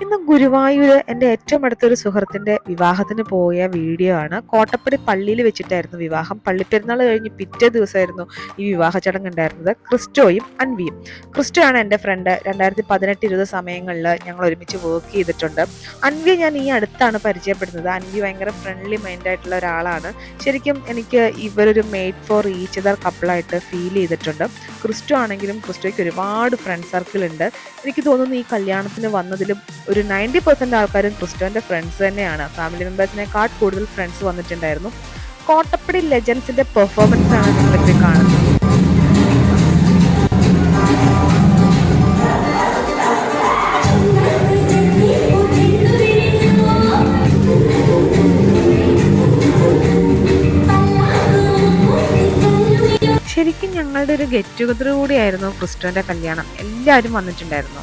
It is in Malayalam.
ഇന്ന് ഗുരുവായൂർ എൻ്റെ ഏറ്റവും അടുത്തൊരു സുഹൃത്തിൻ്റെ വിവാഹത്തിന് പോയ വീഡിയോ ആണ്. കോട്ടപ്പടി പള്ളിയിൽ വെച്ചിട്ടായിരുന്നു വിവാഹം. പള്ളിപ്പെരുന്നാൾ കഴിഞ്ഞ് പിറ്റേ ദിവസമായിരുന്നു ഈ വിവാഹ ചടങ്ങ് ഉണ്ടായിരുന്നത്. ക്രിസ്റ്റോയും അൻവിയും. ക്രിസ്റ്റോ ആണ് എൻ്റെ ഫ്രണ്ട്. 2018-20 സമയങ്ങളിൽ ഞങ്ങൾ ഒരുമിച്ച് വർക്ക് ചെയ്തിട്ടുണ്ട്. അൻവിയെ ഞാൻ ഈ അടുത്താണ് പരിചയപ്പെടുന്നത്. അൻവി ഭയങ്കര ഫ്രണ്ട്ലി മൈൻഡ് ആയിട്ടുള്ള ഒരാളാണ്. ശരിക്കും എനിക്ക് ഇവരൊരു മെയ്ഡ് ഫോർ ഈച്ച് അതർ കപ്പിളായിട്ട് ഫീൽ ചെയ്തിട്ടുണ്ട്. ക്രിസ്റ്റോ ആണെങ്കിലും ക്രിസ്റ്റോയ്ക്ക് ഒരുപാട് ഫ്രണ്ട് സർക്കിൾ ഉണ്ട്. എനിക്ക് തോന്നുന്നു ഈ കല്യാണത്തിന് വന്നതിലും ഒരു 90% ആൾക്കാരും ക്രിസ്റ്റോന്റെ ഫ്രണ്ട്സ് തന്നെയാണ്. ഫാമിലി മെമ്പേഴ്സിനെക്കാൾ കൂടുതൽ ഫ്രണ്ട്സ് വന്നിട്ടുണ്ടായിരുന്നു. കോട്ടപ്പടി ലെജൻസിന്റെ പെർഫോമൻസ് ആണ് നിങ്ങളിപ്പോൾ കാണുന്നത്. ശരിക്കും ഞങ്ങളുടെ ഒരു ഗെറ്റ് ടുഗദർ കൂടിയായിരുന്നു ക്രിസ്റ്റോന്റെ കല്യാണം. എല്ലാവരും വന്നിട്ടുണ്ടായിരുന്നു.